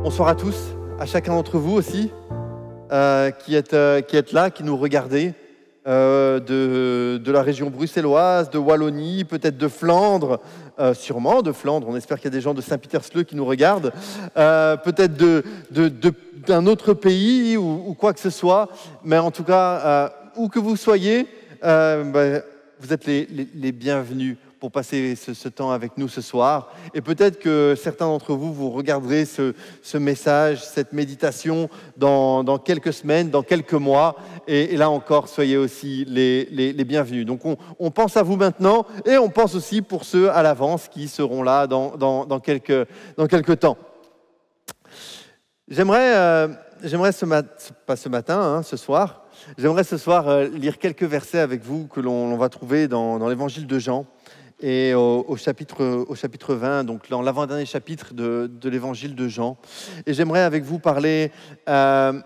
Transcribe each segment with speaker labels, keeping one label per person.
Speaker 1: Bonsoir à tous, à chacun d'entre vous aussi, qui êtes là, qui nous regardez, de la région bruxelloise, de Wallonie, peut-être de Flandre, sûrement de Flandre, on espère qu'il y a des gens de Saint-Pietersleu qui nous regardent, peut-être d'un autre pays ou quoi que ce soit, mais en tout cas, où que vous soyez, vous êtes les bienvenus pour passer ce temps avec nous ce soir. Et peut-être que certains d'entre vous regarderez ce message, cette méditation dans quelques semaines, dans quelques mois. Et là encore, soyez aussi les bienvenus. Donc on pense à vous maintenant et on pense aussi pour ceux à l'avance qui seront là dans quelques temps. J'aimerais ce soir, lire quelques versets avec vous que l'on va trouver dans l'évangile de Jean. Et au chapitre 20, donc dans l'avant-dernier chapitre de l'évangile de Jean. Et j'aimerais avec vous parler d'un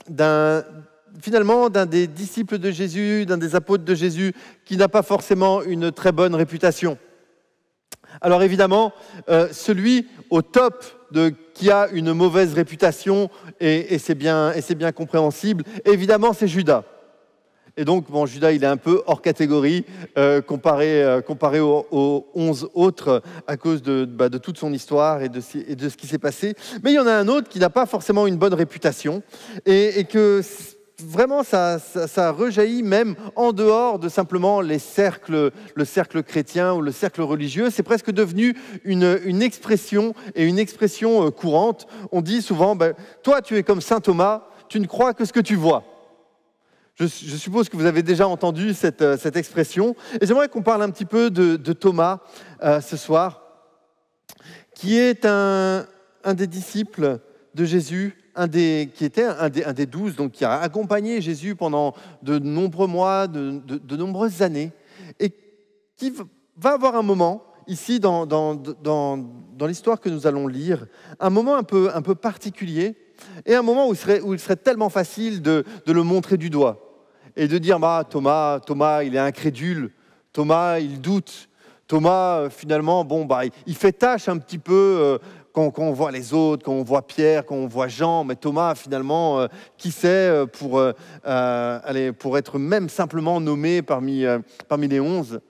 Speaker 1: des disciples de Jésus, d'un des apôtres de Jésus, qui n'a pas forcément une très bonne réputation. Alors évidemment, celui au top qui a une mauvaise réputation, et c'est bien compréhensible, évidemment c'est Judas. Et donc, Judas, il est un peu hors catégorie comparé aux 11 autres à cause de toute son histoire et de ce qui s'est passé. Mais il y en a un autre qui n'a pas forcément une bonne réputation et que vraiment, ça rejaillit même en dehors de simplement le cercle chrétien ou le cercle religieux. C'est presque devenu une expression courante. On dit souvent, toi, tu es comme saint Thomas, tu ne crois que ce que tu vois. Je suppose que vous avez déjà entendu cette expression. Et j'aimerais qu'on parle un petit peu de Thomas ce soir, qui est un des disciples de Jésus, qui était un des 12, donc qui a accompagné Jésus pendant de nombreux mois, de nombreuses années, et qui va avoir un moment, ici dans l'histoire que nous allons lire, un moment un peu particulier, et un moment où il serait tellement facile de le montrer du doigt. Et de dire, Thomas, il est incrédule, Thomas, il doute, Thomas, finalement, il fait tâche un petit peu quand on voit les autres, quand on voit Pierre, quand on voit Jean, mais Thomas, finalement, qui sait pour être même simplement nommé parmi les 11.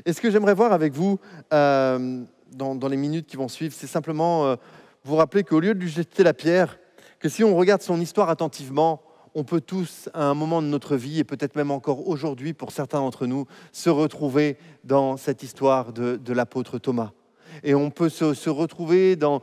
Speaker 1: Et ce que j'aimerais voir avec vous dans les minutes qui vont suivre, c'est simplement vous rappeler qu'au lieu de lui jeter la pierre, que si on regarde son histoire attentivement, on peut tous, à un moment de notre vie, et peut-être même encore aujourd'hui pour certains d'entre nous, se retrouver dans cette histoire de l'apôtre Thomas. Et on peut se retrouver dans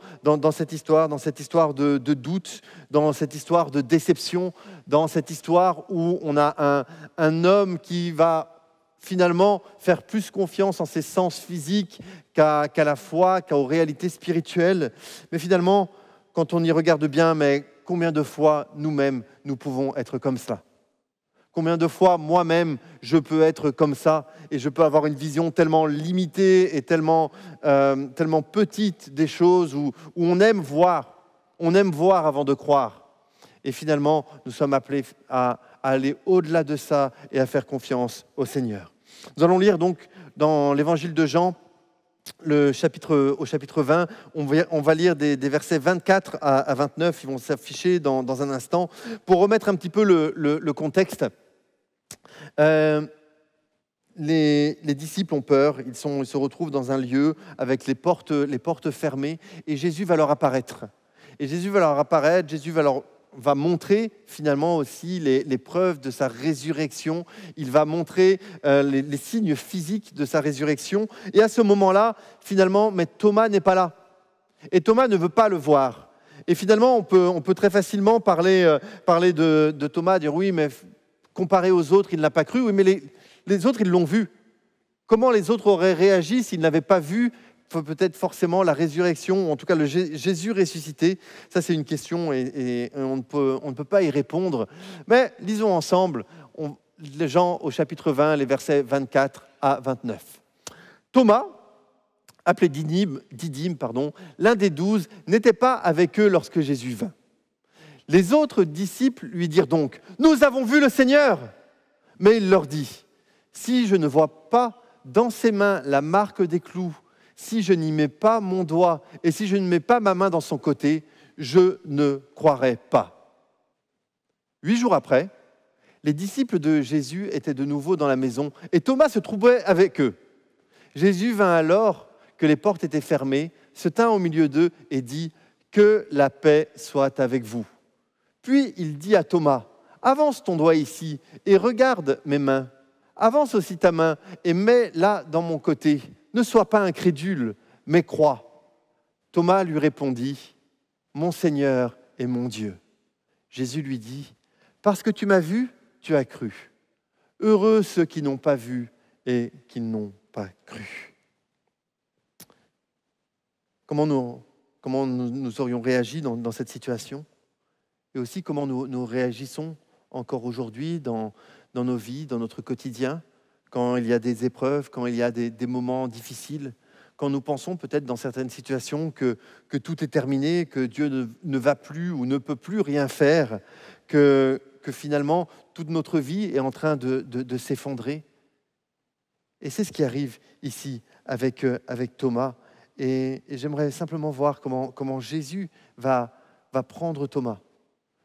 Speaker 1: cette histoire de doute, dans cette histoire de déception, dans cette histoire où on a un homme qui va finalement faire plus confiance en ses sens physiques qu'à la foi, qu'aux réalités spirituelles. Mais finalement, quand on y regarde bien, combien de fois nous-mêmes, nous pouvons être comme ça? Combien de fois moi-même, je peux être comme ça et je peux avoir une vision tellement limitée et tellement petite des choses où on aime voir avant de croire. Et finalement, nous sommes appelés à aller au-delà de ça et à faire confiance au Seigneur. Nous allons lire donc dans l'évangile de Jean, au chapitre 20, on va lire des versets 24 à 29, ils vont s'afficher dans un instant, pour remettre un petit peu le contexte. Les disciples ont peur, ils se retrouvent dans un lieu avec les portes fermées, et Jésus va leur apparaître. Jésus va montrer finalement aussi les preuves de sa résurrection. Il va montrer les signes physiques de sa résurrection. Et à ce moment-là, finalement, mais Thomas n'est pas là. Et Thomas ne veut pas le voir. Et finalement, on peut très facilement parler de Thomas, dire oui, mais comparé aux autres, il n'a pas cru. Oui, mais les autres, ils l'ont vu. Comment les autres auraient réagi s'ils n'avaient pas vu peut-être forcément la résurrection, ou en tout cas le Jésus ressuscité? Ça, c'est une question et on ne peut pas y répondre. Mais lisons ensemble les Jean au chapitre 20, les versets 24 à 29. Thomas, appelé Didyme, l'un des 12, n'était pas avec eux lorsque Jésus vint. Les autres disciples lui dirent donc, « Nous avons vu le Seigneur !» Mais il leur dit, « Si je ne vois pas dans ses mains la marque des clous, si je n'y mets pas mon doigt et si je ne mets pas ma main dans son côté, je ne croirai pas. 8 jours après, les disciples de Jésus étaient de nouveau dans la maison et Thomas se trouvait avec eux. Jésus vint alors que les portes étaient fermées, se tint au milieu d'eux et dit « Que la paix soit avec vous ». Puis il dit à Thomas « Avance ton doigt ici et regarde mes mains. Avance aussi ta main et mets-la dans mon côté. Ne sois pas incrédule, mais crois. » Thomas lui répondit « Mon Seigneur et mon Dieu. » Jésus lui dit « Parce que tu m'as vu, tu as cru. Heureux ceux qui n'ont pas vu et qui n'ont pas cru. » Comment nous aurions réagi dans cette situation? Et aussi comment nous réagissons encore aujourd'hui dans nos vies, dans notre quotidien, quand il y a des épreuves, quand il y a des moments difficiles, quand nous pensons peut-être dans certaines situations que tout est terminé, que Dieu ne va plus ou ne peut plus rien faire, que finalement toute notre vie est en train de s'effondrer. Et c'est ce qui arrive ici avec Thomas. Et j'aimerais simplement voir comment Jésus va prendre Thomas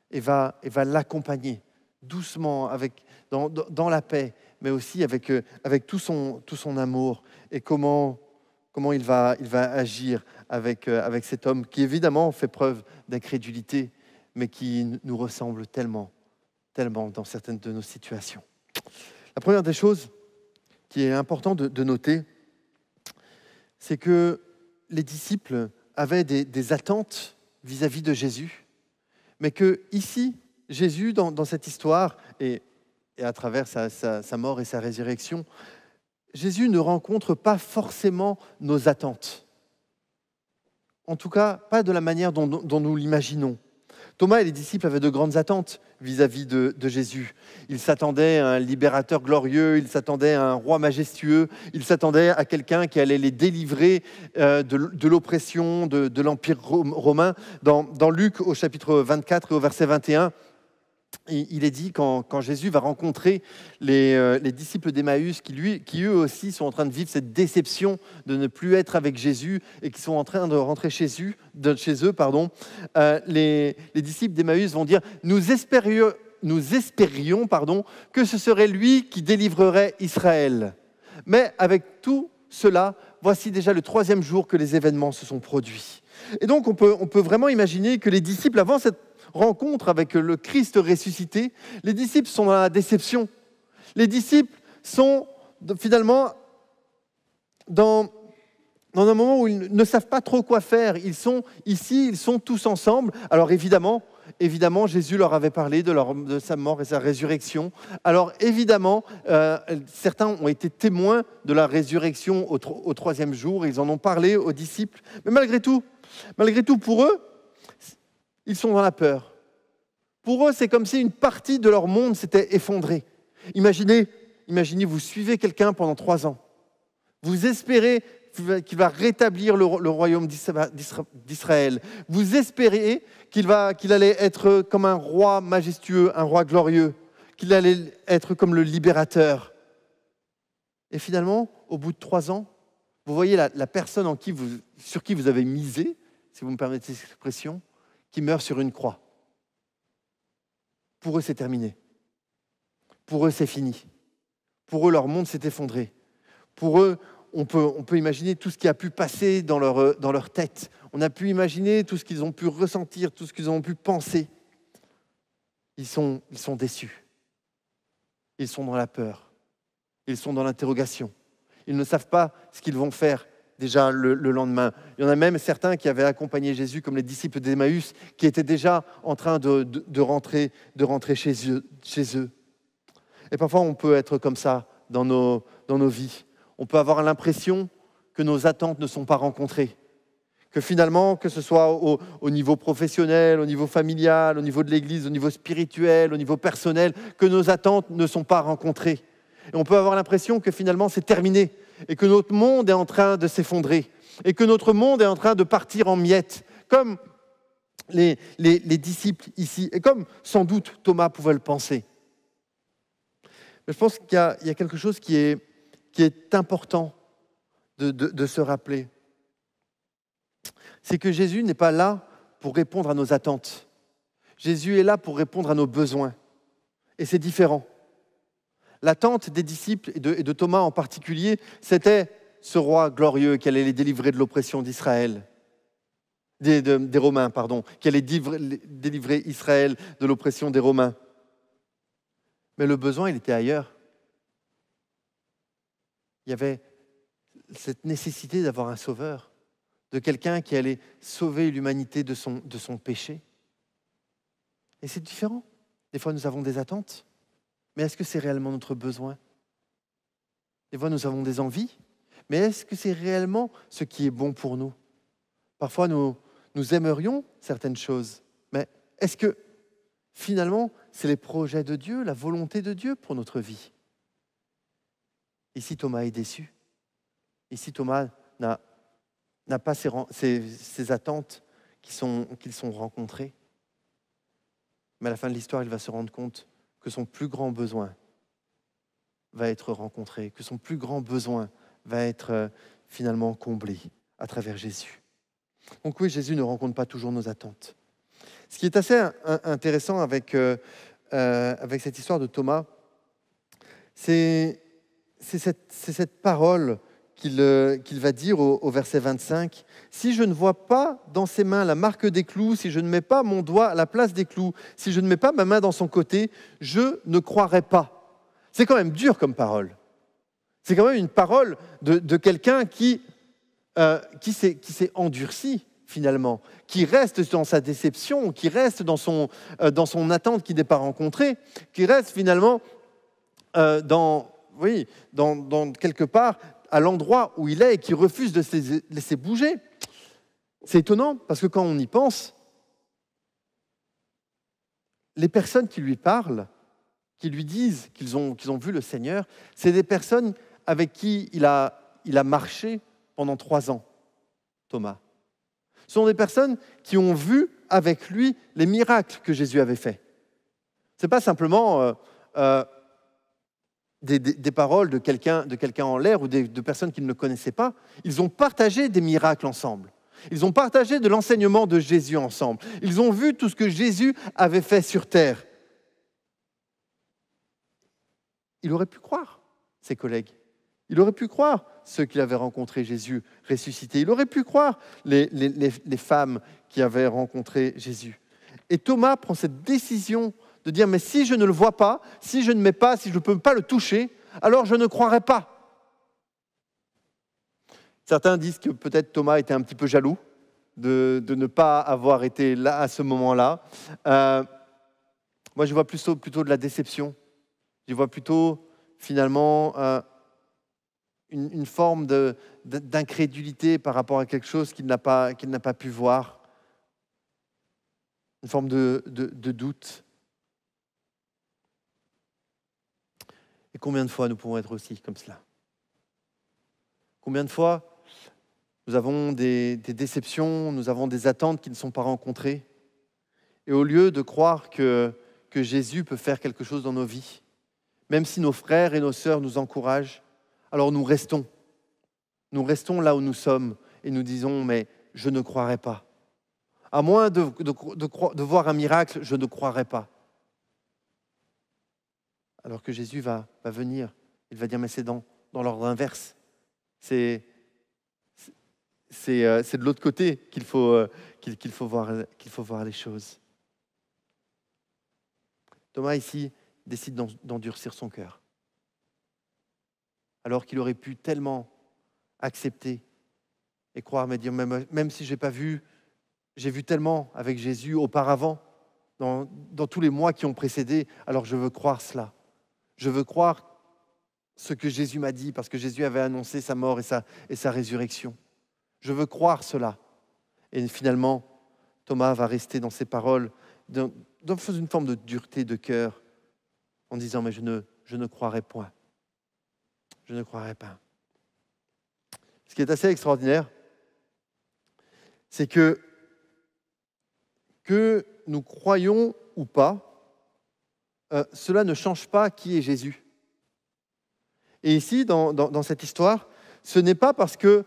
Speaker 1: et va l'accompagner doucement, dans la paix, mais aussi avec tout son amour, et comment il va agir avec cet homme qui évidemment fait preuve d'incrédulité, mais qui nous ressemble tellement dans certaines de nos situations. La première des choses qui est importante de noter, c'est que les disciples avaient des attentes vis-à-vis de Jésus, mais que ici, Jésus, dans cette histoire, et à travers sa mort et sa résurrection, Jésus ne rencontre pas forcément nos attentes. En tout cas, pas de la manière dont nous l'imaginons. Thomas et les disciples avaient de grandes attentes vis-à-vis de Jésus. Ils s'attendaient à un libérateur glorieux, ils s'attendaient à un roi majestueux, ils s'attendaient à quelqu'un qui allait les délivrer de l'oppression de l'Empire romain. Dans Luc, au chapitre 24 et au verset 21, il est dit quand Jésus va rencontrer les disciples d'Emmaüs qui eux aussi sont en train de vivre cette déception de ne plus être avec Jésus et qui sont en train de rentrer chez eux, les disciples d'Emmaüs vont dire « Nous espérions que ce serait lui qui délivrerait Israël. Mais avec tout cela, voici déjà le 3e jour que les événements se sont produits. » Et donc on peut vraiment imaginer que les disciples, avant cette rencontre avec le Christ ressuscité, les disciples sont dans la déception. Les disciples sont finalement dans un moment où ils ne savent pas trop quoi faire. Ils sont ici, ils sont tous ensemble. Alors évidemment, Jésus leur avait parlé de sa mort et sa résurrection. Alors évidemment, certains ont été témoins de la résurrection au 3e jour. Ils en ont parlé aux disciples. Mais malgré tout, pour eux, ils sont dans la peur. Pour eux, c'est comme si une partie de leur monde s'était effondrée. Imaginez, vous suivez quelqu'un pendant 3 ans. Vous espérez qu'il va rétablir le royaume d'Israël. Vous espérez qu'il allait être comme un roi majestueux, un roi glorieux, qu'il allait être comme le libérateur. Et finalement, au bout de 3 ans, vous voyez la personne sur qui vous avez misé, si vous me permettez cette expression, qui meurt sur une croix. Pour eux, c'est terminé. Pour eux, c'est fini. Pour eux, leur monde s'est effondré. Pour eux, on peut imaginer tout ce qui a pu passer dans leur tête. On a pu imaginer tout ce qu'ils ont pu ressentir, tout ce qu'ils ont pu penser. Ils sont déçus. Ils sont dans la peur. Ils sont dans l'interrogation. Ils ne savent pas ce qu'ils vont faire déjà le lendemain. Il y en a même certains qui avaient accompagné Jésus, comme les disciples d'Emmaüs, qui étaient déjà en train de rentrer chez eux. Et parfois, on peut être comme ça dans nos vies. On peut avoir l'impression que nos attentes ne sont pas rencontrées. Que finalement, que ce soit au niveau professionnel, au niveau familial, au niveau de l'Église, au niveau spirituel, au niveau personnel, que nos attentes ne sont pas rencontrées. Et on peut avoir l'impression que finalement, c'est terminé et que notre monde est en train de s'effondrer et que notre monde est en train de partir en miettes, comme les disciples ici, et comme sans doute Thomas pouvait le penser. Mais je pense qu'il y a quelque chose qui est important de se rappeler. C'est que Jésus n'est pas là pour répondre à nos attentes. Jésus est là pour répondre à nos besoins. Et c'est différent. L'attente des disciples et de Thomas en particulier, c'était ce roi glorieux qui allait les délivrer de l'oppression d'Israël, des Romains, qui allait délivrer Israël de l'oppression des Romains. Mais le besoin, il était ailleurs. Il y avait cette nécessité d'avoir un sauveur, de quelqu'un qui allait sauver l'humanité de son péché. Et c'est différent. Des fois, nous avons des attentes, mais est-ce que c'est réellement notre besoin? Des fois, nous avons des envies, mais est-ce que c'est réellement ce qui est bon pour nous? Parfois, nous aimerions certaines choses, mais est-ce que finalement, c'est les projets de Dieu, la volonté de Dieu pour notre vie? Ici, Thomas est déçu. Ici, Thomas n'a pas ces attentes qu'ils sont rencontrées. Mais à la fin de l'histoire, il va se rendre compte que son plus grand besoin va être rencontré, que son plus grand besoin va être finalement comblé à travers Jésus. Donc oui, Jésus ne rencontre pas toujours nos attentes. Ce qui est assez intéressant avec cette histoire de Thomas, c'est cette parole qu'il va dire au verset 25. « Si je ne vois pas dans ses mains la marque des clous, si je ne mets pas mon doigt à la place des clous, si je ne mets pas ma main dans son côté, je ne croirai pas. » C'est quand même dur comme parole. C'est quand même une parole de quelqu'un qui s'est endurci finalement, qui reste dans sa déception, qui reste dans son attente qu'il n'est pas rencontrée, qui reste finalement dans quelque part à l'endroit où il est et qui refuse de se laisser bouger. C'est étonnant parce que quand on y pense, les personnes qui lui parlent, qui lui disent qu'ils ont vu le Seigneur, c'est des personnes avec qui il a marché pendant 3 ans, Thomas. Ce sont des personnes qui ont vu avec lui les miracles que Jésus avait faits. Ce n'est pas simplement des paroles de quelqu'un en l'air ou de personnes qu'ils ne connaissaient pas. Ils ont partagé des miracles ensemble. Ils ont partagé de l'enseignement de Jésus ensemble. Ils ont vu tout ce que Jésus avait fait sur terre. Il aurait pu croire ses collègues. Il aurait pu croire ceux qui avaient rencontré Jésus ressuscité. Il aurait pu croire les femmes qui avaient rencontré Jésus. Et Thomas prend cette décision de dire, mais si je ne le vois pas, si je ne mets pas, si je ne peux pas le toucher, alors je ne croirai pas. Certains disent que peut-être Thomas était un petit peu jaloux de ne pas avoir été là à ce moment-là. Moi, je vois plutôt de la déception. Je vois plutôt, finalement, une forme d'incrédulité par rapport à quelque chose qu'il n'a pas pu voir. Une forme de doute. Et combien de fois nous pouvons être aussi comme cela? Combien de fois nous avons des déceptions, nous avons des attentes qui ne sont pas rencontrées. Et au lieu de croire que Jésus peut faire quelque chose dans nos vies, même si nos frères et nos sœurs nous encouragent, alors nous restons là où nous sommes et nous disons, mais je ne croirai pas. À moins de voir un miracle, je ne croirai pas. Alors que Jésus va venir, il va dire, mais c'est dans l'ordre inverse. C'est de l'autre côté qu'il faut voir les choses. Thomas, ici, décide d'endurcir son cœur. Alors qu'il aurait pu tellement accepter et croire, mais dire, même si je n'ai pas vu, j'ai vu tellement avec Jésus auparavant, dans tous les mois qui ont précédé, alors je veux croire cela. Je veux croire ce que Jésus m'a dit, parce que Jésus avait annoncé sa mort et sa résurrection. Je veux croire cela. Et finalement, Thomas va rester dans ses paroles, dans une forme de dureté de cœur, en disant, mais je ne croirai point. Je ne croirai pas. Ce qui est assez extraordinaire, c'est que nous croyons ou pas, cela ne change pas qui est Jésus. Et ici, dans cette histoire, ce n'est pas parce que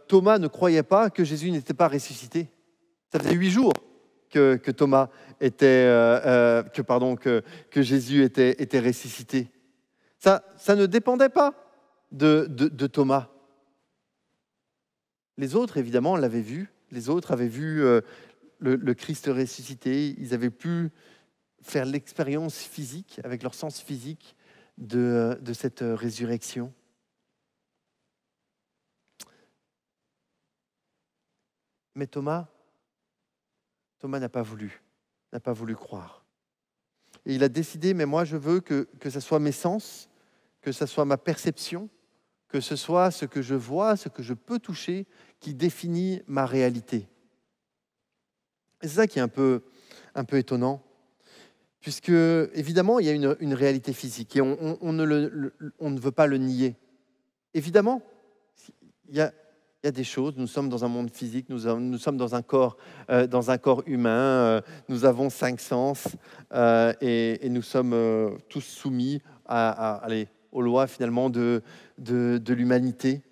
Speaker 1: Thomas ne croyait pas que Jésus n'était pas ressuscité. Ça faisait 8 jours que Thomas était, que Jésus était ressuscité. Ça ne dépendait pas de Thomas. Les autres, évidemment, l'avaient vu. Les autres avaient vu le Christ ressuscité. Ils avaient pu faire l'expérience physique, avec leur sens physique, de cette résurrection. Mais Thomas n'a pas voulu croire. Et il a décidé, mais moi je veux que ce soit mes sens, que ce soit ma perception, que ce soit ce que je vois, ce que je peux toucher, qui définit ma réalité. Et c'est ça qui est un peu étonnant, puisque évidemment il y a une réalité physique et on ne veut pas le nier. Évidemment, il y a des choses, nous sommes dans un monde physique, nous sommes dans un corps humain, nous avons 5 sens et nous sommes tous soumis aux lois finalement de l'humanité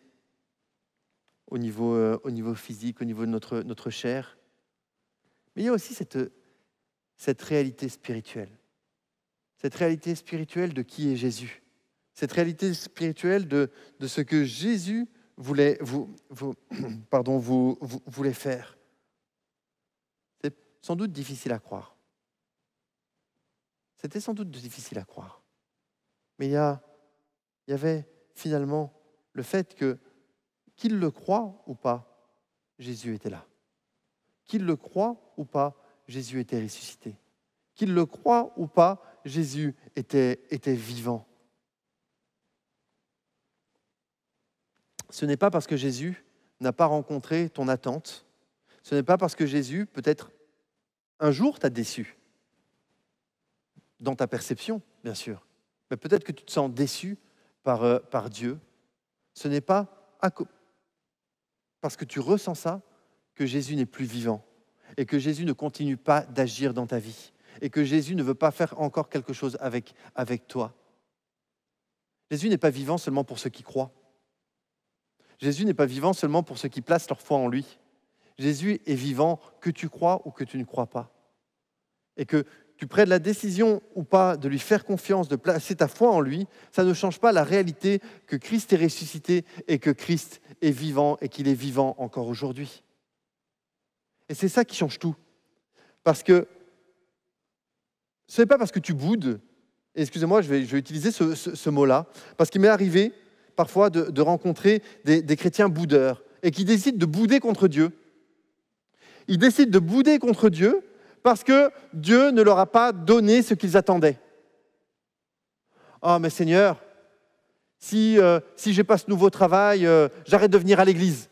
Speaker 1: au niveau physique, au niveau de notre chair. Mais il y a aussi cette réalité spirituelle. Cette réalité spirituelle de qui est Jésus. Cette réalité spirituelle de ce que Jésus voulait faire. C'est sans doute difficile à croire. C'était sans doute difficile à croire. Mais il y avait finalement le fait que, qu'il le croie ou pas, Jésus était là. Qu'il le croie ou pas, Jésus était ressuscité. Qu'il le croie ou pas, Jésus était vivant. Ce n'est pas parce que Jésus n'a pas rencontré ton attente, ce n'est pas parce que Jésus, peut-être, un jour t'a déçu, dans ta perception, bien sûr, mais peut-être que tu te sens déçu par Dieu. Ce n'est pas parce que tu ressens ça que Jésus n'est plus vivant et que Jésus ne continue pas d'agir dans ta vie et que Jésus ne veut pas faire encore quelque chose avec toi. Jésus n'est pas vivant seulement pour ceux qui croient. Jésus n'est pas vivant seulement pour ceux qui placent leur foi en lui. Jésus est vivant que tu crois ou que tu ne crois pas. Et que tu prennes la décision ou pas de lui faire confiance, de placer ta foi en lui, ça ne change pas la réalité que Christ est ressuscité et que Christ est vivant et qu'il est vivant encore aujourd'hui. Et c'est ça qui change tout. Parce que ce n'est pas parce que tu boudes, et excusez-moi, je vais utiliser ce mot-là, parce qu'il m'est arrivé parfois de rencontrer des chrétiens boudeurs et qui décident de bouder contre Dieu. Ils décident de bouder contre Dieu parce que Dieu ne leur a pas donné ce qu'ils attendaient. « Oh, mais Seigneur, si je n'ai pas ce nouveau travail, j'arrête de venir à l'église. »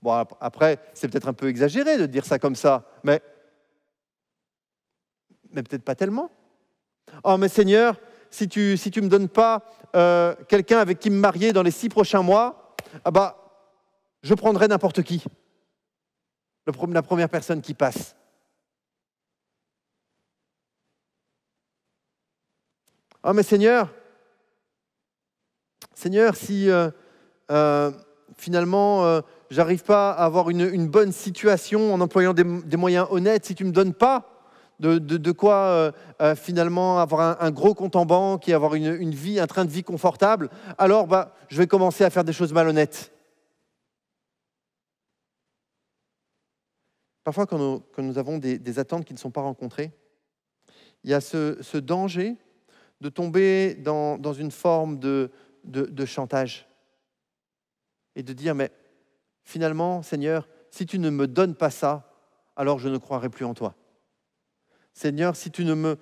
Speaker 1: Bon, après, c'est peut-être un peu exagéré de dire ça comme ça, mais peut-être pas tellement. « Oh, mais Seigneur, si tu me donnes pas quelqu'un avec qui me marier dans les 6 prochains mois, je prendrai n'importe qui. La première personne qui passe. » « Oh, mais Seigneur, si finalement j'arrive pas à avoir une bonne situation en employant des moyens honnêtes, si tu me donnes pas de quoi finalement avoir un gros compte en banque et avoir un train de vie confortable, alors je vais commencer à faire des choses malhonnêtes. » Parfois, quand nous avons des attentes qui ne sont pas rencontrées, il y a ce danger de tomber dans une forme de chantage et de dire, mais finalement, Seigneur, si tu ne me donnes pas ça, alors je ne croirai plus en toi. Seigneur, si tu ne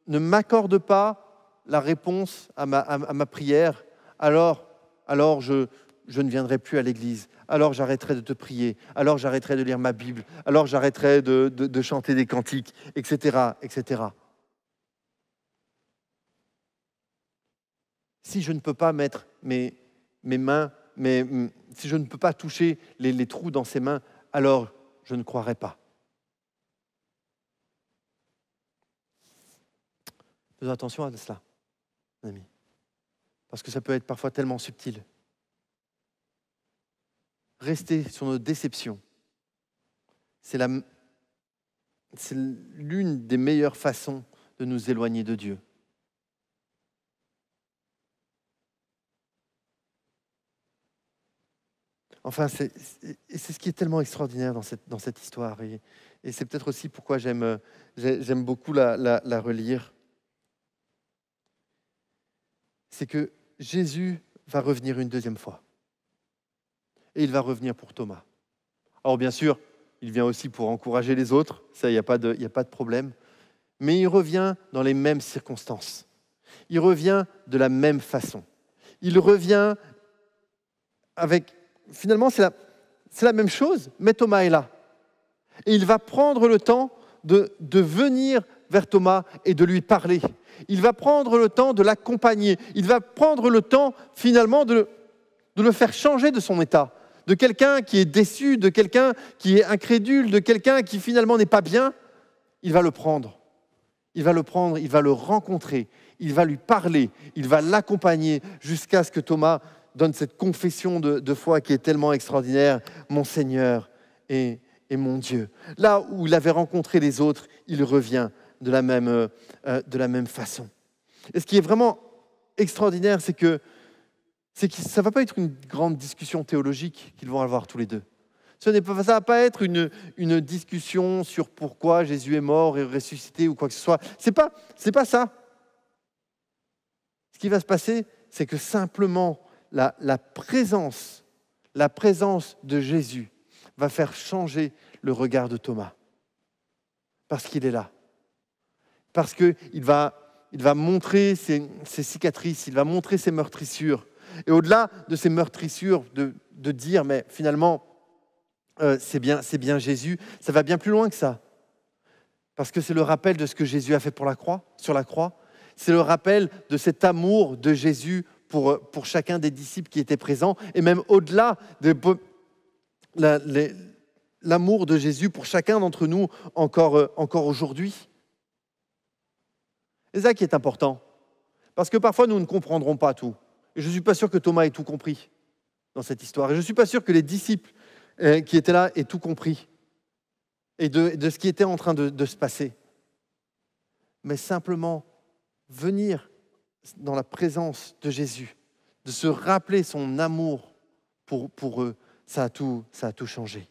Speaker 1: m'accordes pas la réponse à ma prière, alors je ne viendrai plus à l'église, alors j'arrêterai de te prier, alors j'arrêterai de lire ma Bible, alors j'arrêterai de chanter des cantiques, etc., etc. Si je ne peux pas mettre mes mains, si je ne peux pas toucher les trous dans ses mains, alors je ne croirai pas. Faisons attention à cela, mes amis, parce que ça peut être parfois tellement subtil. Rester sur nos déceptions, c'est c'est l'une des meilleures façons de nous éloigner de Dieu. Enfin, c'est ce qui est tellement extraordinaire dans cette histoire. Et c'est peut-être aussi pourquoi j'aime beaucoup la relire. C'est que Jésus va revenir une deuxième fois. Et il va revenir pour Thomas. Alors bien sûr, il vient aussi pour encourager les autres, ça, il n'y a pas de problème. Mais il revient dans les mêmes circonstances. Il revient de la même façon. Il revient avec... Finalement, c'est la même chose, mais Thomas est là. Et il va prendre le temps de venir vers Thomas et de lui parler. Il va prendre le temps de l'accompagner. Il va prendre le temps, finalement, de le faire changer de son état. De quelqu'un qui est déçu, de quelqu'un qui est incrédule, de quelqu'un qui, finalement, n'est pas bien. Il va le prendre. Il va le rencontrer. Il va lui parler. Il va l'accompagner jusqu'à ce que Thomas donne cette confession de foi qui est tellement extraordinaire. Mon Seigneur et mon Dieu. Là où il avait rencontré les autres, il revient de la même façon. Et ce qui est vraiment extraordinaire, c'est que ça ne va pas être une grande discussion théologique qu'ils vont avoir tous les deux. Ça ne va pas être une discussion sur pourquoi Jésus est mort et ressuscité ou quoi que ce soit. C'est pas ça. Ce qui va se passer, c'est que simplement la présence de Jésus va faire changer le regard de Thomas. Parce qu'il est là. Parce qu'il va montrer ses cicatrices, il va montrer ses meurtrissures. Et au-delà de ces meurtrissures, de dire, mais finalement, c'est bien Jésus, ça va bien plus loin que ça. Parce que c'est le rappel de ce que Jésus a fait sur la croix. C'est le rappel de cet amour de Jésus pour chacun des disciples qui étaient présents, et même au-delà de l'amour de Jésus pour chacun d'entre nous encore aujourd'hui. C'est ça qui est important. Parce que parfois, nous ne comprendrons pas tout. Et je ne suis pas sûr que Thomas ait tout compris dans cette histoire. Et je ne suis pas sûr que les disciples qui étaient là aient tout compris. Et de ce qui était en train de se passer. Mais simplement venir dans la présence de Jésus, de se rappeler son amour pour eux, ça a tout changé.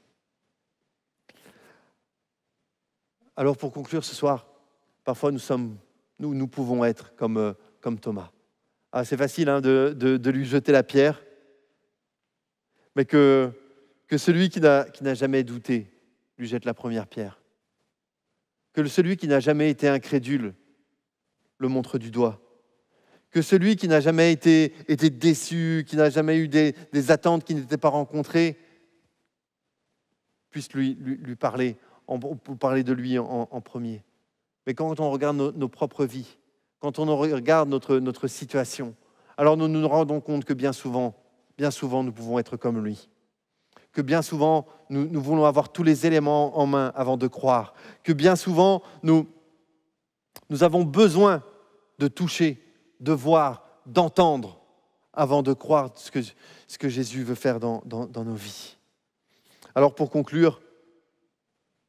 Speaker 1: Alors pour conclure ce soir, parfois nous pouvons être comme Thomas. Ah, c'est facile de lui jeter la pierre, mais que celui qui n'a jamais douté lui jette la première pierre. Que celui qui n'a jamais été incrédule le montre du doigt. Que celui qui n'a jamais été déçu, qui n'a jamais eu des attentes qui n'étaient pas rencontrées, puisse lui parler, pour parler de lui en premier. Mais quand on regarde nos propres vies, quand on regarde notre situation, alors nous nous rendons compte que bien souvent, nous pouvons être comme lui. Que bien souvent, nous voulons avoir tous les éléments en main avant de croire. Que bien souvent, nous avons besoin de toucher, de voir, d'entendre avant de croire ce que Jésus veut faire dans nos vies. Alors pour conclure,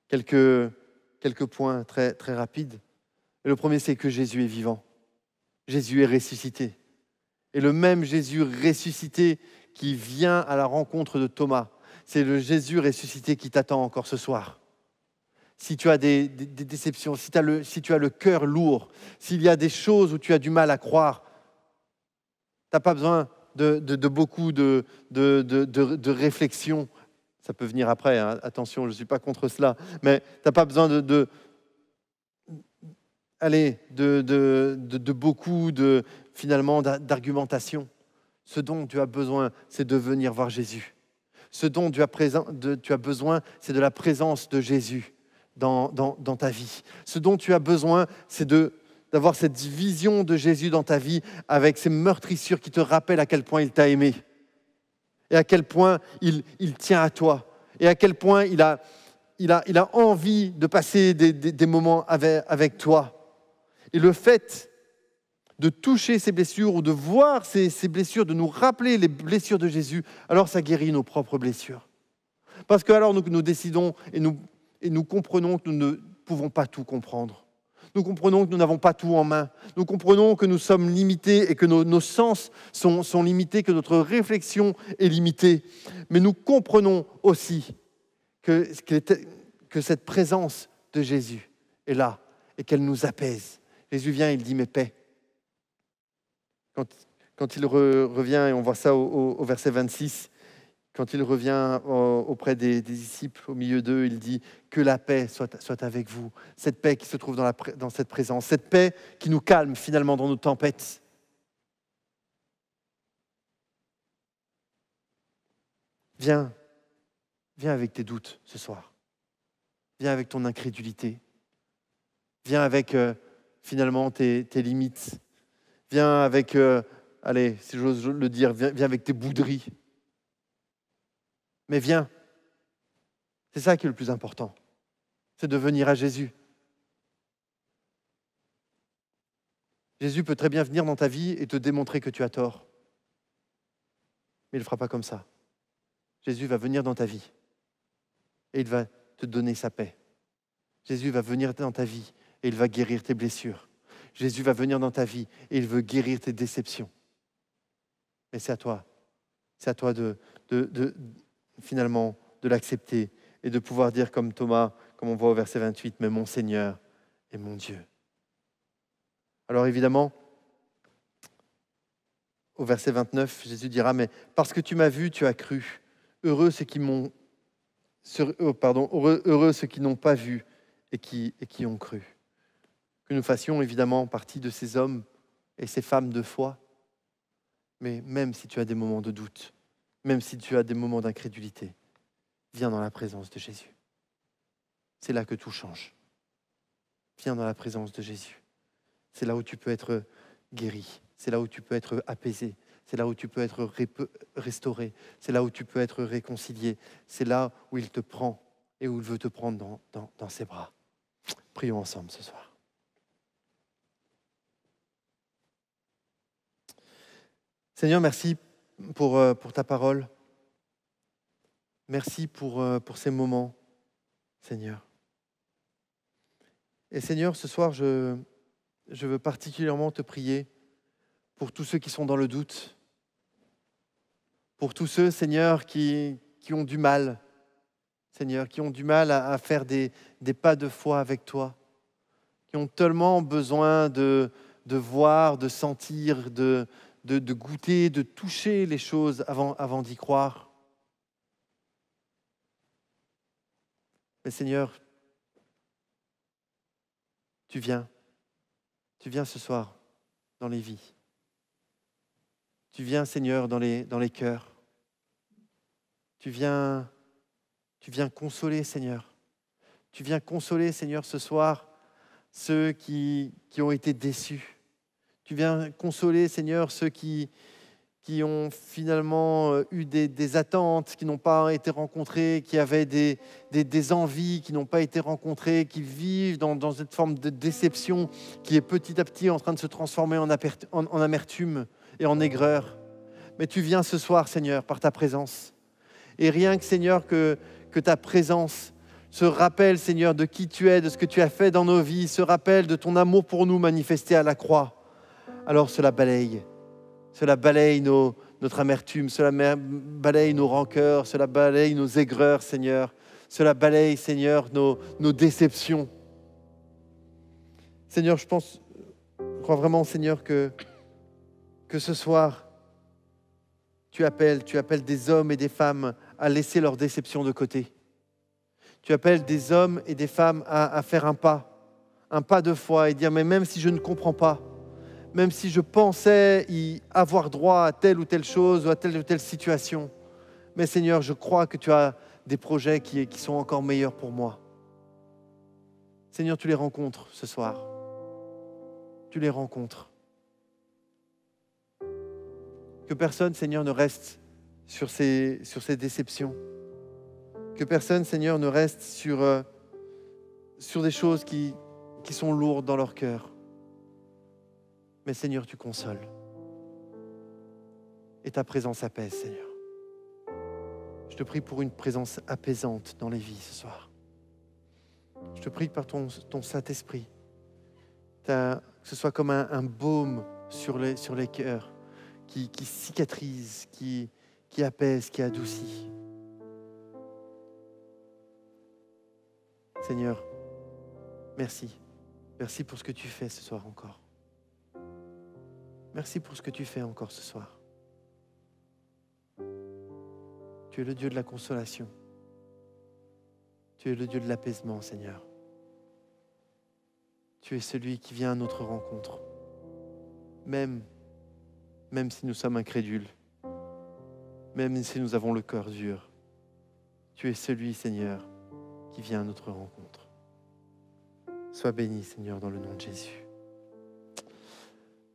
Speaker 1: quelques points très, très rapides. Et le premier, c'est que Jésus est vivant. Jésus est ressuscité. Et le même Jésus ressuscité qui vient à la rencontre de Thomas, c'est le Jésus ressuscité qui t'attend encore ce soir. Si tu as des déceptions, si tu as le cœur lourd, s'il y a des choses où tu as du mal à croire, tu n'as pas besoin de beaucoup de réflexion. Ça peut venir après, hein. Attention, je ne suis pas contre cela, mais tu n'as pas besoin de beaucoup finalement d'argumentation. Ce dont tu as besoin, c'est de venir voir Jésus. Ce dont tu as besoin, c'est de la présence de Jésus dans ta vie. Ce dont tu as besoin, c'est d'avoir cette vision de Jésus dans ta vie avec ces meurtrissures qui te rappellent à quel point il t'a aimé et à quel point il tient à toi et à quel point il a envie de passer des moments avec toi. Et le fait de toucher ces blessures ou de voir ces blessures, de nous rappeler les blessures de Jésus, alors ça guérit nos propres blessures. Parce que alors nous décidons et nous comprenons que nous ne pouvons pas tout comprendre. Nous comprenons que nous n'avons pas tout en main. Nous comprenons que nous sommes limités et que nos sens sont limités, que notre réflexion est limitée. Mais nous comprenons aussi que cette présence de Jésus est là et qu'elle nous apaise. Jésus vient, il dit « mais paix ». Quand il revient, et on voit ça au verset 26, quand il revient auprès des disciples, au milieu d'eux, il dit « que la paix soit avec vous ». Cette paix qui se trouve dans cette présence, cette paix qui nous calme finalement dans nos tempêtes. Viens avec tes doutes ce soir. Viens avec ton incrédulité. Viens avec finalement tes limites. Viens avec, allez, si j'ose le dire, viens avec tes bouderies. Mais viens. C'est ça qui est le plus important. C'est de venir à Jésus. Jésus peut très bien venir dans ta vie et te démontrer que tu as tort. Mais il ne le fera pas comme ça. Jésus va venir dans ta vie et il va te donner sa paix. Jésus va venir dans ta vie et il va guérir tes blessures. Jésus va venir dans ta vie et il veut guérir tes déceptions. Mais c'est à toi. C'est à toi finalement de l'accepter et de pouvoir dire comme Thomas, comme on voit au verset 28, « Mais mon Seigneur est mon Dieu ». Alors évidemment, au verset 29, Jésus dira « Mais parce que tu m'as vu, tu as cru. Heureux ceux qui n'ont pas vu et qui ont cru. » Que nous fassions évidemment partie de ces hommes et ces femmes de foi. Mais même si tu as des moments de doute, même si tu as des moments d'incrédulité, viens dans la présence de Jésus. C'est là que tout change. Viens dans la présence de Jésus. C'est là où tu peux être guéri. C'est là où tu peux être apaisé. C'est là où tu peux être restauré. C'est là où tu peux être réconcilié. C'est là où il te prend et où il veut te prendre dans ses bras. Prions ensemble ce soir. Seigneur, merci pour ta parole. Merci pour ces moments, Seigneur. Et Seigneur, ce soir, je veux particulièrement te prier pour tous ceux qui sont dans le doute, pour tous ceux, Seigneur, qui ont du mal, Seigneur, qui ont du mal à faire des pas de foi avec toi, qui ont tellement besoin de voir, de sentir, de goûter, de toucher les choses avant d'y croire. Mais Seigneur, tu viens ce soir dans les vies. Tu viens, Seigneur, dans les cœurs. Tu viens consoler, Seigneur. Tu viens consoler, Seigneur, ce soir, ceux qui ont été déçus. Tu viens consoler, Seigneur, ceux qui ont finalement eu des attentes qui n'ont pas été rencontrées, qui avaient des envies qui n'ont pas été rencontrées, qui vivent dans cette forme de déception qui est petit à petit en train de se transformer en amertume et en aigreur. Mais tu viens ce soir, Seigneur, par ta présence. Et rien que, Seigneur, que ta présence se rappelle, Seigneur, de qui tu es, de ce que tu as fait dans nos vies, se rappelle de ton amour pour nous manifesté à la croix. Alors cela balaye notre amertume, cela balaye nos rancœurs, cela balaye nos aigreurs, Seigneur. Cela balaye, Seigneur, nos déceptions. Seigneur, je crois vraiment, Seigneur, que ce soir, tu appelles des hommes et des femmes à laisser leurs déceptions de côté. Tu appelles des hommes et des femmes à faire un pas de foi et dire, mais même si je ne comprends pas, même si je pensais y avoir droit à telle ou telle chose ou à telle ou telle situation, mais Seigneur, je crois que tu as des projets qui sont encore meilleurs pour moi. Seigneur, tu les rencontres ce soir. Tu les rencontres. Que personne, Seigneur, ne reste sur ces déceptions. Que personne, Seigneur, ne reste sur des choses qui sont lourdes dans leur cœur. Mais Seigneur, tu consoles. Et ta présence apaise, Seigneur. Je te prie pour une présence apaisante dans les vies ce soir. Je te prie que par ton Saint-Esprit, que ce soit comme un baume sur les cœurs, qui cicatrise, qui apaise, qui adoucit. Seigneur, merci. Merci pour ce que tu fais ce soir encore. Merci pour ce que tu fais encore ce soir. Tu es le Dieu de la consolation. Tu es le Dieu de l'apaisement, Seigneur. Tu es celui qui vient à notre rencontre, même si nous sommes incrédules, même si nous avons le cœur dur. Tu es celui, Seigneur, qui vient à notre rencontre. Sois béni, Seigneur, dans le nom de Jésus.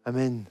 Speaker 1: Amen.